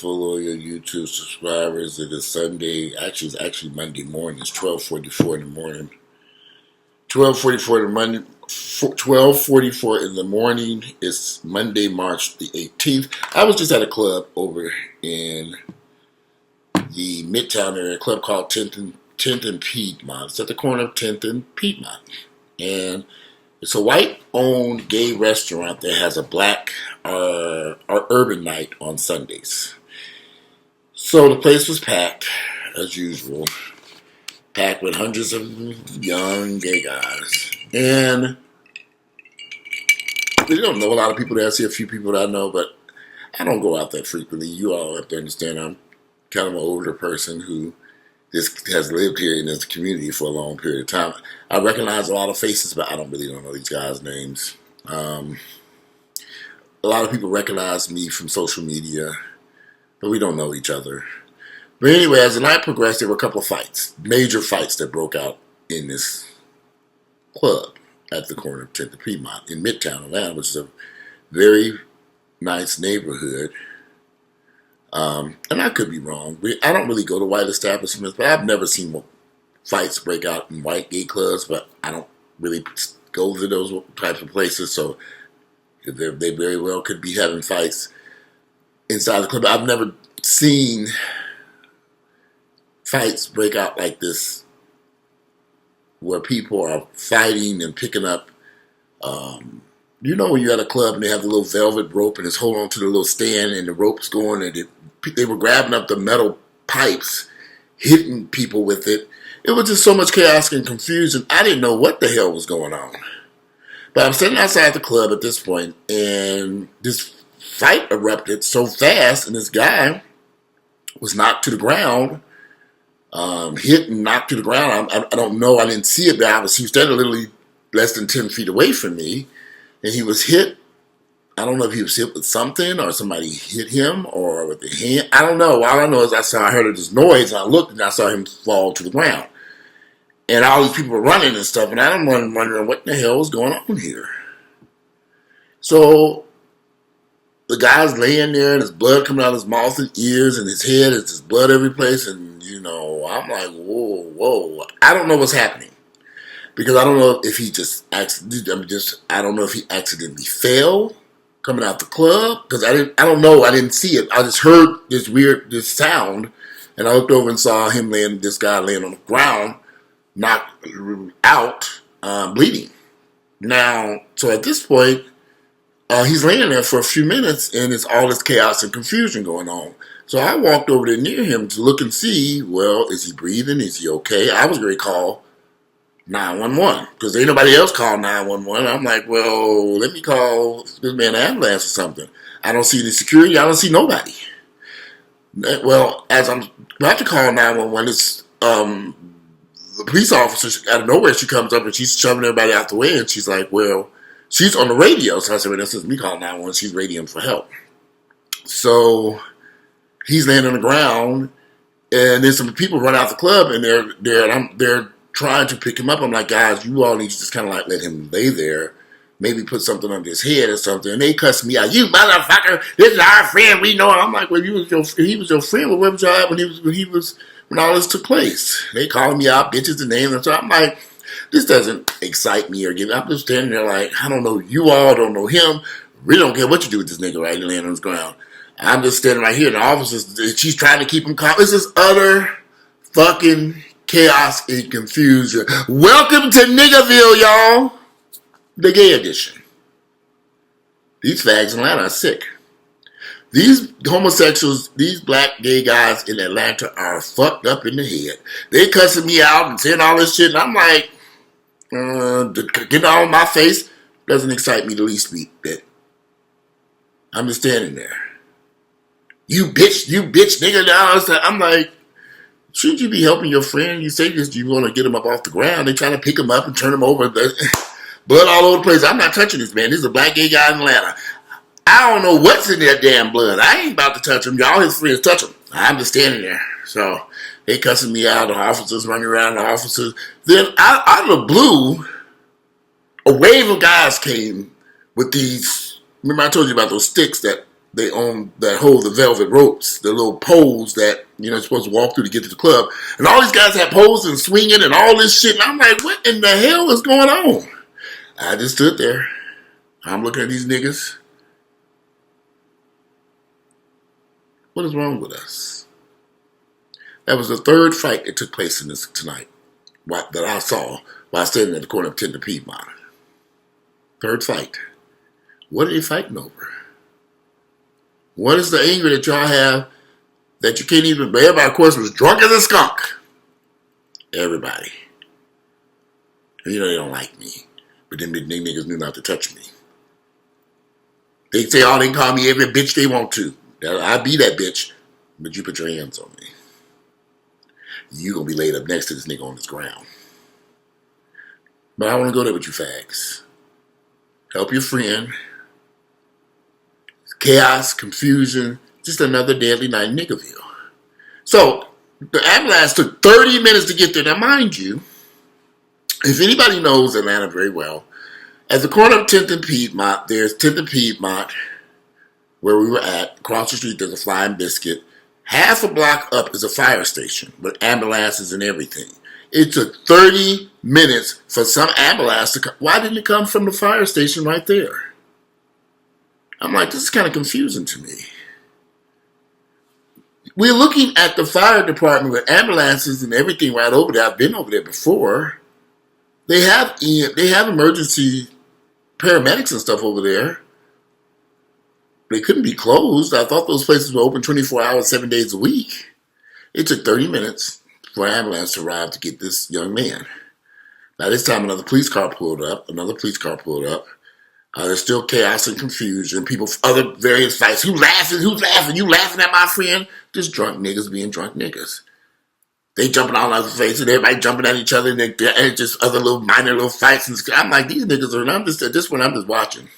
faithful loyal YouTube subscribers. It is Sunday. It's actually Monday morning. It's 12:44 in the morning. 12:44 in the Monday. 12:44 in the morning. It's Monday, March the 18th. I was just at a club over in the Midtown area, a club called 10th and Piedmont. It's at the corner of 10th and Piedmont, and it's a white-owned gay restaurant that has a black or urban night on Sundays. So the place was packed, as usual, packed with hundreds of young gay guys. And we don't know a lot of people there. I see a few people that I know, but I don't go out that frequently. You all have to understand I'm kind of an older person who has lived here in this community for a long period of time. I recognize a lot of faces, but I don't know these guys' names. A lot of people recognize me from social media, but we don't know each other. But anyway, as the night progressed, there were a couple of fights, major fights that broke out in this club at the corner of 10th and Piedmont in Midtown Atlanta, which is a very nice neighborhood. And I could be wrong. I don't really go to white establishments, but I've never seen fights break out in white gay clubs, but I don't really go to those types of places, so they very well could be having fights inside the club. I've never seen fights break out like this where people are fighting and picking up when you're at a club and they have the little velvet rope and it's holding on to the little stand and the rope's going and they were grabbing up the metal pipes, hitting people with it. It was just so much chaos and confusion. I didn't know what the hell was going on. But I'm sitting outside the club at this point, and this fight erupted so fast, and this guy was knocked to the ground, hit and knocked to the ground. I don't know. I didn't see it, but he was standing literally less than 10 feet away from me, and he was hit. I don't know if he was hit with something or somebody hit him or with the hand. I don't know. All I know is I heard this noise and I looked and I saw him fall to the ground. And all these people were running and stuff, and I'm wondering what the hell was going on here. So the guy's laying there and there's blood coming out of his mouth and ears and his head. There's just blood every place. And, I'm like, whoa. I don't know what's happening. Because I don't know if he I don't know if he accidentally fell coming out the club, because I don't know, I didn't see it. I just heard this sound, and I looked over and saw this guy laying on the ground, knocked out, bleeding. Now, so at this point, he's laying there for a few minutes, and it's all this chaos and confusion going on. So I walked over there near him to look and see, well, is he breathing? Is he okay? I was going to call 911, because ain't nobody else called 911. I'm like, well, let me call this man an ambulance or something. I don't see any security. I don't see nobody. Well, as I'm about to call 911, it's the police officer out of nowhere. She comes up and she's shoving everybody out the way, and she's like, well, she's on the radio. So I said, well, this is me calling 911. She's radioing for help. So he's laying on the ground, and then some people run out the club, and they're trying to pick him up. I'm like, guys, you all need to just kind of like let him lay there, maybe put something under his head or something. And they cuss me out. You motherfucker! This is our friend. We know him. I'm like, well, he was your friend. Well, where was y'all at when all this took place? They calling me out, bitches and names. And so I'm like, this doesn't excite me or get me. I'm just standing there like, I don't know you all, don't know him. Really don't care what you do with this nigga right here laying on the ground. I'm just standing right here, and the officers, she's trying to keep him calm. This is utter fucking chaos and confusion. Welcome to Niggaville, y'all. The gay edition. These fags in Atlanta are sick. These homosexuals, these black gay guys in Atlanta are fucked up in the head. They cussing me out and saying all this shit, and I'm like, getting all in my face doesn't excite me the least bit. I'm just standing there. You bitch, nigga. I'm like, shouldn't you be helping your friend? You say this, you want to get him up off the ground. They trying to pick him up and turn him over. Blood all over the place. I'm not touching this man. This is a black gay guy in Atlanta. I don't know what's in that damn blood. I ain't about to touch him. Y'all his friends touch him. I'm just standing there. So they cussing me out. The officers running around. The officers. Then out of the blue, a wave of guys came with these. Remember I told you about those sticks that they own that hold the velvet ropes, the little poles that you're supposed to walk through to get to the club. And all these guys have poles and swinging and all this shit. And I'm like, what in the hell is going on? I just stood there. I'm looking at these niggas. What is wrong with us? That was the third fight that took place in this tonight that I saw while standing at the corner of 10th and Piedmont. Third fight. What are they fighting over? What is the anger that y'all have that you can't even... Everybody, of course, was drunk as a skunk. Everybody. They don't like me. But them niggas knew not to touch me. They say, they can call me every bitch they want to. I'll be that bitch. But you put your hands on me. You gonna be laid up next to this nigga on this ground. But I want to go there with you fags. Help your friend. Chaos, confusion, just another deadly night in Niggaville. So, the ambulance took 30 minutes to get there. Now, mind you, if anybody knows Atlanta very well, at the corner of 10th and Piedmont, there's 10th and Piedmont, where we were at. Across the street, there's a Flying Biscuit. Half a block up is a fire station with ambulances and everything. It took 30 minutes for some ambulance to come. Why didn't it come from the fire station right there? I'm like, this is kind of confusing to me. We're looking at the fire department with ambulances and everything right over there. I've been over there before. They have emergency paramedics and stuff over there. They couldn't be closed. I thought those places were open 24 hours, 7 days a week. It took 30 minutes for an ambulance to arrive to get this young man. Now this time another police car pulled up. There's still chaos and confusion. People, other various fights. Who's laughing? You laughing at my friend? Just drunk niggas being drunk niggas. They jumping all over the face and everybody jumping at each other and just other little minor little fights. And I'm like, these niggas are, I'm just, at this point, I'm just watching.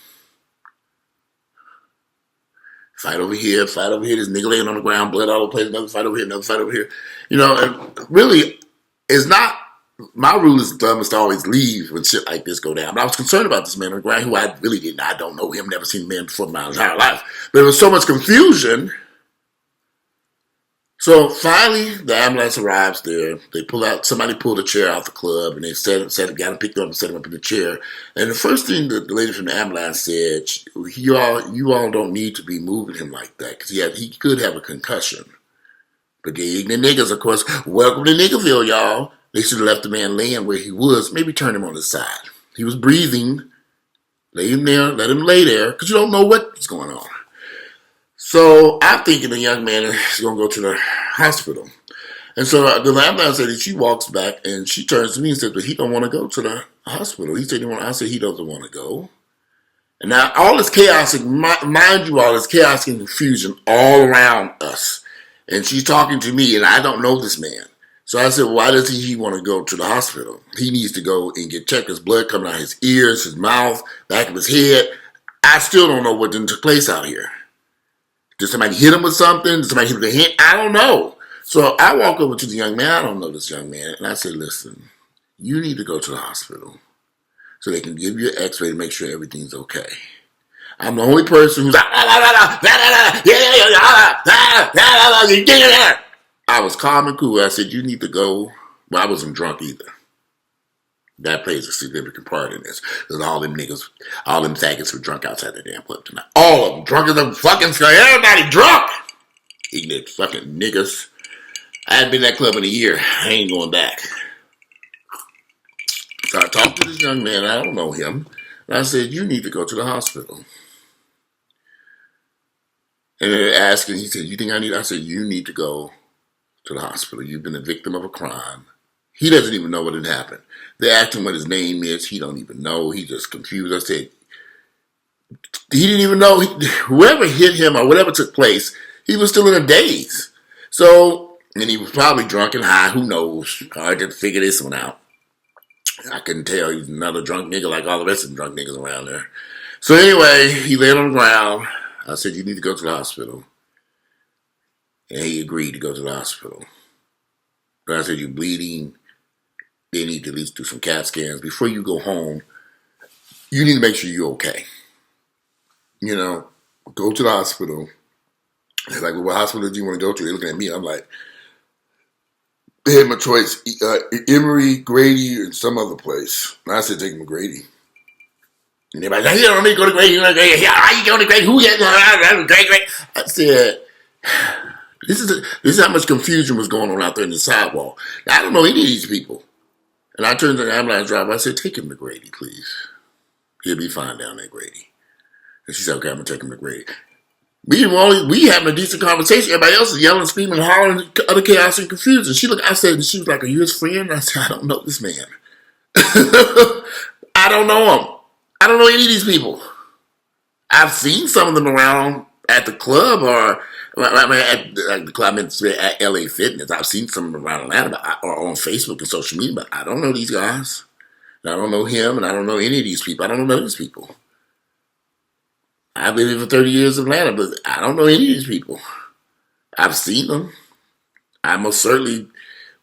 Fight over here, this nigga laying on the ground, blood all over the place, another fight over here. And really, it's not, my rule is thumb is to always leave when shit like this go down. But I was concerned about this man on the ground who I don't know him, never seen the man before in my entire life. But there was so much confusion. So finally, the ambulance arrives there. Somebody pulled a chair out the club and they got him picked up and set him up in the chair. And the first thing that the lady from the ambulance said, you all don't need to be moving him like that because he could have a concussion. But the ignorant niggas, of course, welcome to Niggaville, y'all. They should have left the man laying where he was, maybe turn him on his side. He was breathing. Lay him there, let him lay there because you don't know what's going on. So I'm thinking the young man is going to go to the hospital. And so the ambulance lady, she walks back and she turns to me and says, but he don't want to go to the hospital. He said, I said, he doesn't want to go. And now all this chaos, mind you all, this chaos and confusion all around us. And she's talking to me and I don't know this man. So I said, why does he want to go to the hospital? He needs to go and get checked. His blood coming out of his ears, his mouth, back of his head. I still don't know what took place out here. Did somebody hit him with something? Did somebody hit him with a hint? I don't know. So I walk over to the young man. I don't know this young man. And I said, listen, you need to go to the hospital so they can give you an x-ray to make sure everything's okay. I'm the only person who's like, I was calm and cool. I said, you need to go. Well, I wasn't drunk either. That plays a significant part in this. Because all them faggots were drunk outside the damn club tonight. All of them drunk as a fucking sky. Everybody drunk. Ignorant fucking niggas. I hadn't been in that club in a year. I ain't going back. So I talked to this young man. I don't know him. And I said, you need to go to the hospital. And they're asking, he said, you think I need? I said, you need to go to the hospital. You've been a victim of a crime. He doesn't even know what had happened. They asked him what his name is. He don't even know. He just confused. I said, he didn't even know. Whoever hit him or whatever took place, he was still in a daze. So, and he was probably drunk and high. Who knows? I didn't figure this one out. I couldn't tell. He's another drunk nigga like all the rest of the drunk niggas around there. So anyway, he laid on the ground. I said, you need to go to the hospital. And he agreed to go to the hospital. But I said, you're bleeding. They need to at least do some CAT scans. Before you go home, you need to make sure you're okay. Go to the hospital. They're like, well, what hospital do you want to go to? They're looking at me. I'm like, they had my choice, Emory, Grady, and some other place. And I said, take them to Grady. And they're like, you don't want me to go to Grady. How you going to Grady? Who you Grady? I said, this is how much confusion was going on out there in the sidewalk. Now, I don't know any of these people. And I turned to the ambulance driver. I said, take him to Grady, please. He'll be fine down there, Grady. And she said, okay, I'm going to take him to Grady. We having a decent conversation. Everybody else is yelling, screaming, hollering, utter chaos and confusion. She was like, are you his friend? I said, I don't know this man. I don't know him. I don't know any of these people. I've seen some of them around at the club or at the club at LA Fitness. I've seen some of them around Atlanta or on Facebook and social media, but I don't know these guys. And I don't know him, and I don't know any of these people. I don't know these people. I've been here for 30 years in Atlanta, but I don't know any of these people. I've seen them. I most certainly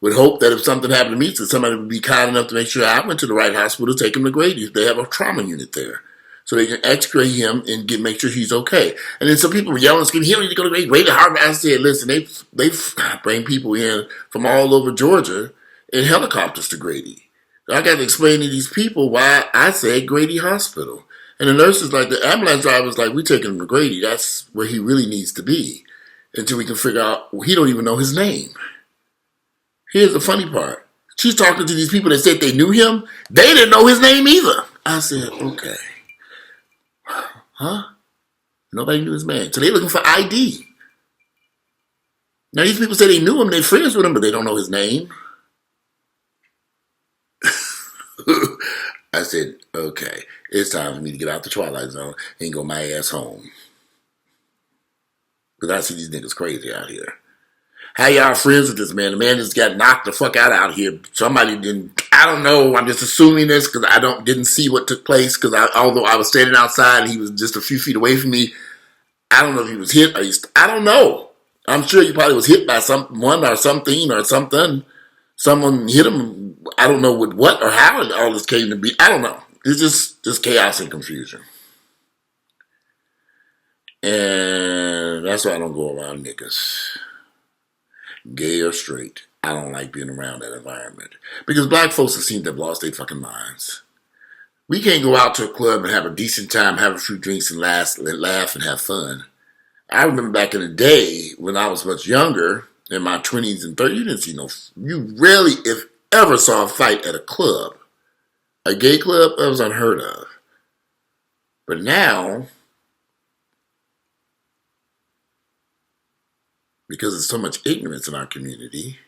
would hope that if something happened to me, that somebody would be kind enough to make sure I went to the right hospital to take him to Grady. They have a trauma unit there. So they can x-ray him and make sure he's okay. And then some people were yelling and screaming, he don't need to go to Grady. Grady Harvard. I said, listen, they bring people in from all over Georgia in helicopters to Grady. So I got to explain to these people why I said Grady Hospital. And the nurses, like the ambulance driver's like, we taking him to Grady. That's where he really needs to be. Until we can figure out, well, he don't even know his name. Here's the funny part. She's talking to these people that said they knew him. They didn't know his name either. I said, okay. Huh? Nobody knew his man. So they're looking for ID. Now these people say they knew him, they're friends with him, but they don't know his name. I said, okay, it's time for me to get out the Twilight Zone and go my ass home. Because I see these niggas crazy out here. How y'all friends with this man? The man just got knocked the fuck out here. Somebody didn't, I don't know, I'm just assuming this because I didn't see what took place because although I was standing outside and he was just a few feet away from me, I don't know if he was hit or I don't know. I'm sure he probably was hit by someone or something or something. Someone hit him. I don't know with what or how all this came to be. I don't know. It's just chaos and confusion. And that's why I don't go around niggas. Gay or straight. I don't like being around that environment. Because black folks seem to have lost their fucking minds. We can't go out to a club and have a decent time, have a few drinks and laugh and have fun. I remember back in the day when I was much younger, in my 20s and 30s, you didn't see you rarely, if ever, saw a fight at a club. A gay club, that was unheard of. But now, because there's so much ignorance in our community,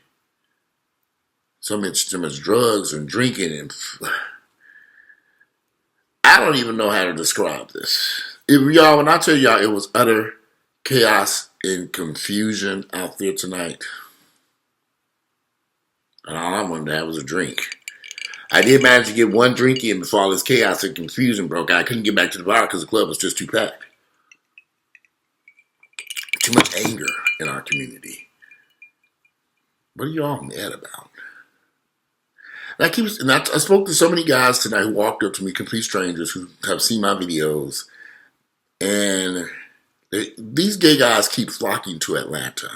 so much drugs and drinking, and I don't even know how to describe this. When I tell y'all it was utter chaos and confusion out there tonight, and all I wanted to have was a drink. I did manage to get one drink in before all this chaos and confusion broke out. I couldn't get back to the bar because the club was just too packed. Too much anger in our community. What are you all mad about? And I spoke to so many guys tonight who walked up to me, complete strangers who have seen my videos, and these gay guys keep flocking to Atlanta.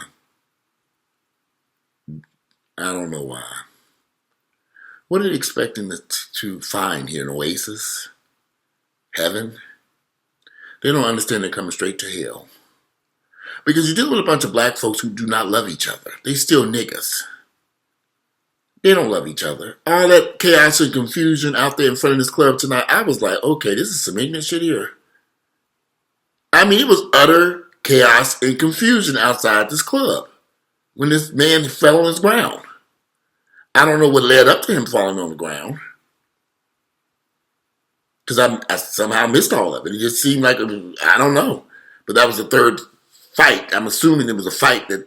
I don't know why. What are they expecting to find here? An oasis? Heaven? They don't understand they're coming straight to hell. Because you're dealing with a bunch of black folks who do not love each other. They still niggas. They don't love each other. All that chaos and confusion out there in front of this club tonight, I was like, okay, this is some ignorant shit here. I mean, it was utter chaos and confusion outside this club when this man fell on his ground. I don't know what led up to him falling on the ground. Because I somehow missed all of it. It just seemed like, I don't know. But that was the third fight. I'm assuming it was a fight that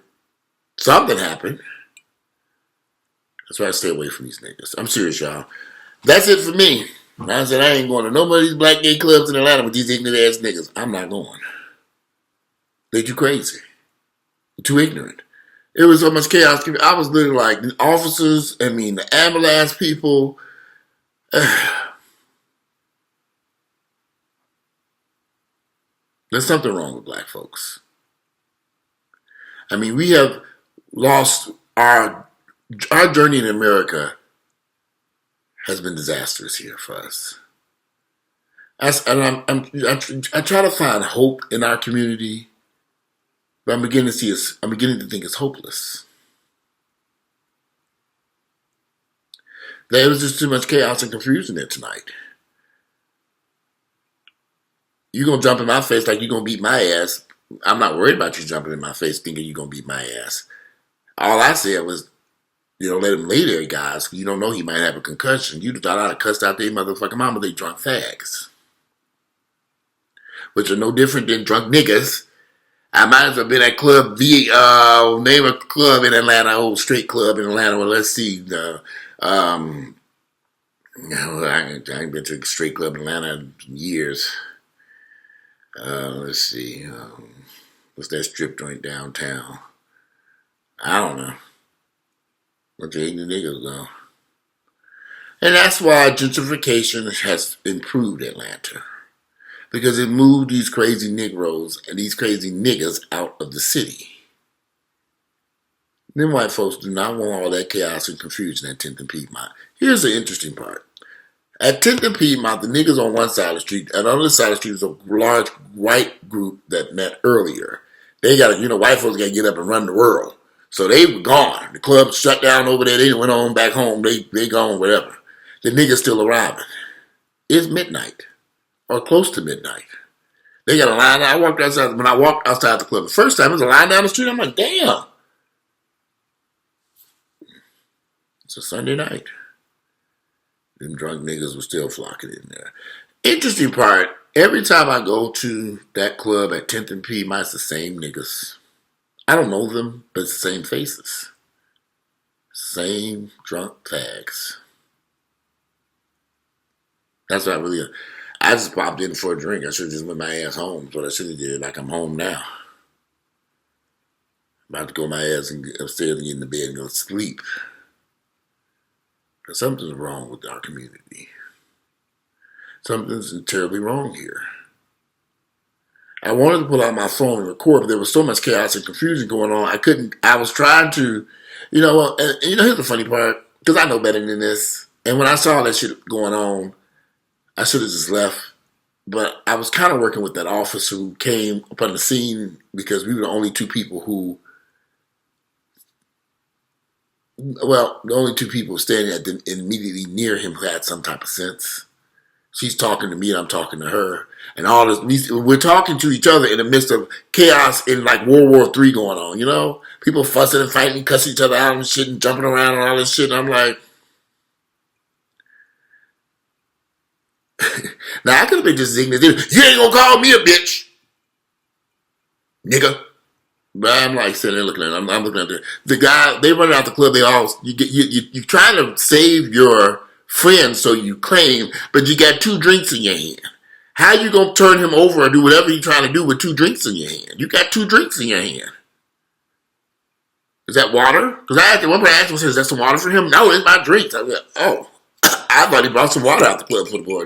something happened. That's why I stay away from these niggas. I'm serious, y'all. That's it for me. I said I ain't going to none of these black gay clubs in Atlanta with these ignorant ass niggas. I'm not going. They too crazy. They're too ignorant. It was so much chaos. I was literally like, the officers, the ambulance people. There's something wrong with black folks. I mean, we have lost our journey in America has been disastrous here for us. I try to find hope in our community, but I'm beginning to think it's hopeless. There was just too much chaos and confusion there tonight. You're going to jump in my face like you're going to beat my ass. I'm not worried about you jumping in my face thinking you're going to beat my ass. All I said was, let him lay there, guys. You don't know he might have a concussion. You thought I'd have cussed out their motherfucking mama, they drunk fags. Which are no different than drunk niggas. I might as well been at club name a club in Atlanta, old straight club in Atlanta. Well, let's see. I ain't been to a straight club in Atlanta in years. Let's see. What's that strip joint downtown? I don't know. Bunch of ignorant niggas though. And that's why gentrification has improved Atlanta. Because it moved these crazy Negroes and these crazy niggas out of the city. Them white folks do not want all that chaos and confusion at 10th and Piedmont. Here's the interesting part. At 10th and Piedmont, the niggas on one side of the street, and on the other side of the street was a large white group that met earlier. They got white folks got to get up and run the world. So they were gone. The club shut down over there. They went on back home. They gone, whatever. The niggas still arriving. It's midnight. Or close to midnight. They got a line. When I walked outside the club the first time, there was a line down the street. I'm like, damn. It's a Sunday night. Them drunk niggas were still flocking in there. Interesting part, every time I go to that club at 10th and Piedmont, it's the same niggas. I don't know them, but it's the same faces. Same drunk tags. That's what I just popped in for a drink. I should have just went my ass home. That's what I should have did. Like I'm home now. About to go my ass upstairs and get in the bed and go to sleep. But something's wrong with our community. Something's terribly wrong here. I wanted to pull out my phone and record, but there was so much chaos and confusion going on. I was trying to, here's the funny part, because I know better than this. And when I saw that shit going on, I should have just left, but I was kind of working with that officer who came upon the scene because we were the only two people standing immediately near him who had some type of sense. She's talking to me and I'm talking to her. And all this, we're talking to each other in the midst of chaos in like World War III going on, People fussing and fighting, cussing each other out and shit and jumping around and all this shit. And I'm like, now I could have been just ignorant. You ain't gonna call me a bitch, nigga. But I'm like sitting there looking at it. I'm looking at the guy. They run out the club. You trying to save your friend, so you claim, but you got 2 drinks in your hand. How you gonna turn him over or do whatever you're trying to do with 2 drinks in your hand? You got 2 drinks in your hand. Is that water? Because one person asked me, "Is that some water for him?" No, it's my drinks. I was like, oh, I thought he brought some water out the club for the boy.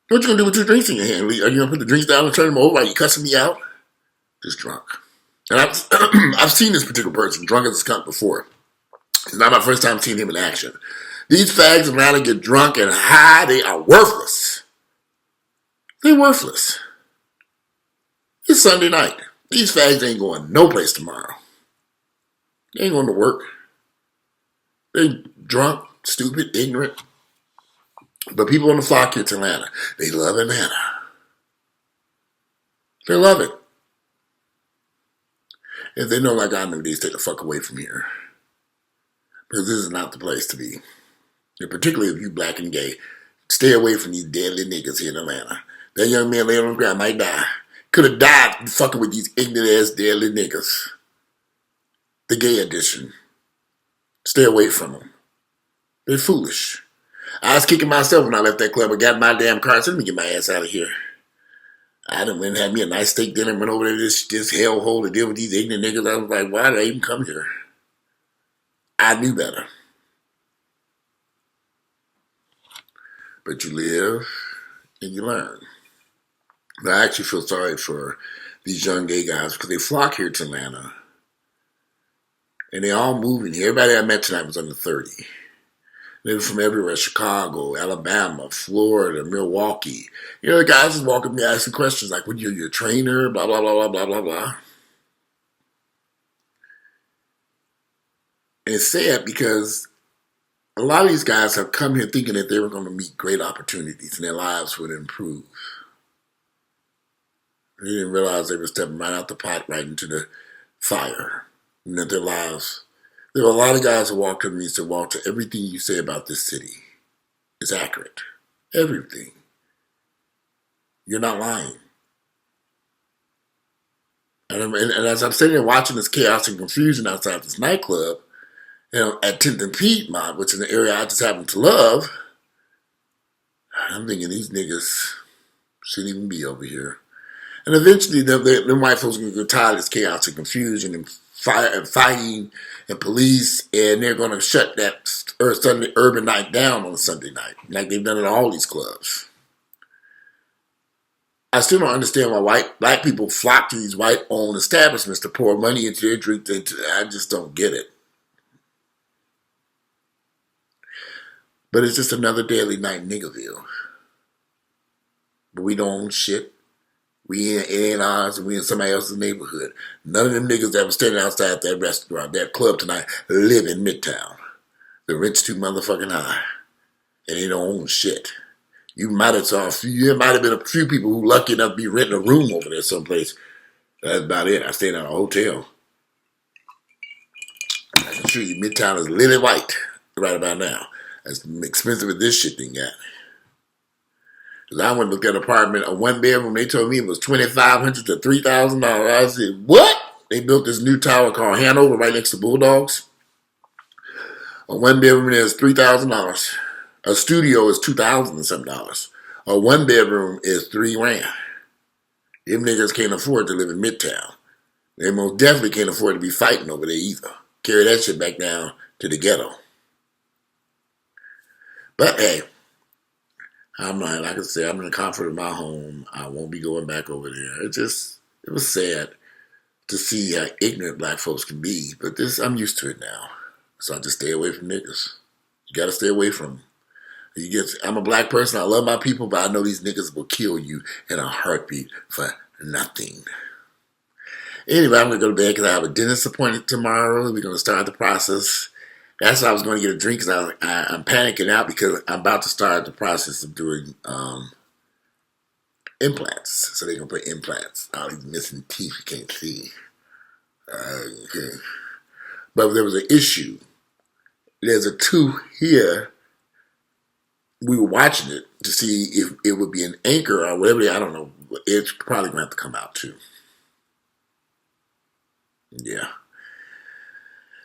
What you gonna do with 2 drinks in your hand? Are you gonna put the drinks down and turn them over while you cussing me out? Just drunk. And I've seen this particular person drunk as a skunk before. It's not my first time seeing him in action. These fags in Atlanta get drunk and high. They are worthless. They're worthless. It's Sunday night. These fags ain't going no place tomorrow. They ain't going to work. They drunk, stupid, ignorant. But people on the flock here to Atlanta, they love Atlanta. They love it. If they know like I know, they stay the fuck away from here. Because this is not the place to be. And particularly if you black and gay, stay away from these deadly niggas here in Atlanta. That young man laying on the ground might die. Could have died fucking with these ignorant ass deadly niggas. The gay edition. Stay away from them. They're foolish. I was kicking myself when I left that club and got my damn car. So let me get my ass out of here. I done went and had me a nice steak dinner and went over there to this hellhole to deal with these ignorant niggas. I was like, why did I even come here? I knew better. But you live and you learn. But I actually feel sorry for these young gay guys because they flock here to Atlanta. And they all moving here. Everybody I met tonight was under 30. They were from everywhere, Chicago, Alabama, Florida, Milwaukee. You know, the guys just walking up me asking questions like, "What, you're a trainer?" Blah, blah, blah, blah, blah, blah, blah. And it's sad because a lot of these guys have come here thinking that they were going to meet great opportunities and their lives would improve. They didn't realize they were stepping right out the pot, right into the fire, and that their lives. There were a lot of guys who walked up to me and said, "Walter, everything you say about this city is accurate. Everything. You're not lying." And as I'm sitting there watching this chaos and confusion outside this nightclub, at 10th and Piedmont, which is an area I just happen to love, I'm thinking these niggas shouldn't even be over here. And eventually, them white folks are going to get tired of this chaos and confusion and fighting and police, and they're going to shut that Sunday urban night down on a Sunday night, like they've done at all these clubs. I still don't understand why black people flock to these white-owned establishments to pour money into their drink. I just don't get it. But it's just another daily night in Niggaville. But we don't own shit. It ain't ours, and we in somebody else's neighborhood. None of them niggas that were standing outside that restaurant, that club tonight, live in Midtown. The rent's too motherfucking high. And they don't own shit. There might have been a few people who lucky enough to be renting a room over there someplace. That's about it. I stayed at a hotel. I can assure you, Midtown is lily white right about now. As expensive as this shit thing got. Because I went and looked at an apartment, a one bedroom, they told me it was $2,500 to $3,000. I said, what? They built this new tower called Hanover right next to Bulldogs. A one bedroom is $3,000. A studio is $2,000 and something dollars. A one bedroom is $3,000. Them niggas can't afford to live in Midtown. They most definitely can't afford to be fighting over there either. Carry that shit back down to the ghetto. But hey, I'm not, like I said, I'm in the comfort of my home. I won't be going back over there. It was sad to see how ignorant black folks can be. But I'm used to it now. So I just stay away from niggas. You gotta stay away from them. I'm a black person. I love my people, but I know these niggas will kill you in a heartbeat for nothing. Anyway, I'm gonna go to bed because I have a dentist appointment tomorrow. We're gonna start the process. That's why I was going to get a drink because I'm panicking out because I'm about to start the process of doing implants. So they're going to put implants. All these missing teeth you can't see. Okay. But there was an issue. There's a tooth here. We were watching it to see if it would be an anchor or whatever. I don't know. It's probably going to have to come out too. Yeah.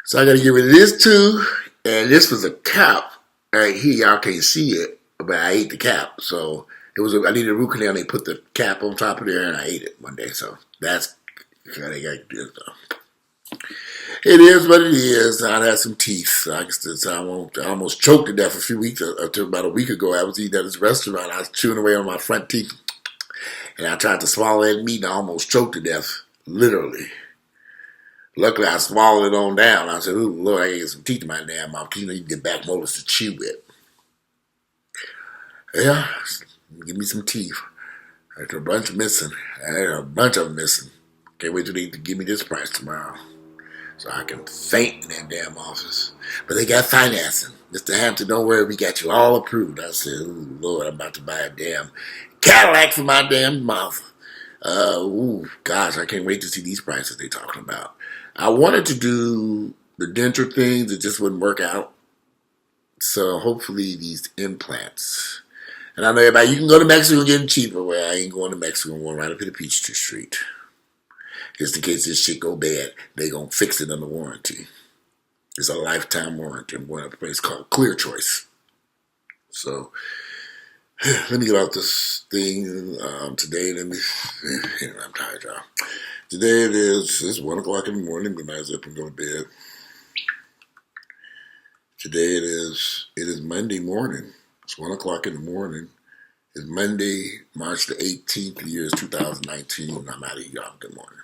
So I got to get rid of this too. And this was a cap right here. Y'all can't see it, but I ate the cap. So I needed a root canal. And they put the cap on top of there, and I ate it one day. So that's how they got to do it. So it is what it is. I had some teeth. I almost choked to death a few weeks until about a week ago. I was eating at this restaurant. I was chewing away on my front teeth, and I tried to swallow that meat, and I almost choked to death, literally. Luckily, I swallowed it on down. I said, "Ooh, Lord, I gotta get some teeth in my damn mouth because you need to get back molars to chew with." Yeah, give me some teeth. There's a bunch missing. There's a bunch of them missing. Can't wait till they give me this price tomorrow so I can faint in that damn office. But they got financing. Mr. Hampton, don't worry, we got you all approved. I said, "Ooh, Lord, I'm about to buy a damn Cadillac for my damn mouth." Gosh, I can't wait to see these prices they're talking about. I wanted to do the denture things, it just wouldn't work out. So hopefully these implants. And I know everybody, you can go to Mexico and get them cheaper. Well, I ain't going to Mexico. I'm going right up to the Peachtree Street. Just in case this shit go bad, they gonna fix it under warranty. It's a lifetime warranty. I'm going to a place called Clear Choice. So let me get out this thing today. I'm tired, y'all. Today it's 1 o'clock in the morning. Good night, up and go to bed. Today it is Monday morning. It's 1 o'clock in the morning. It's Monday, March the 18th. The year is 2019. I'm out of here, y'all. Good morning.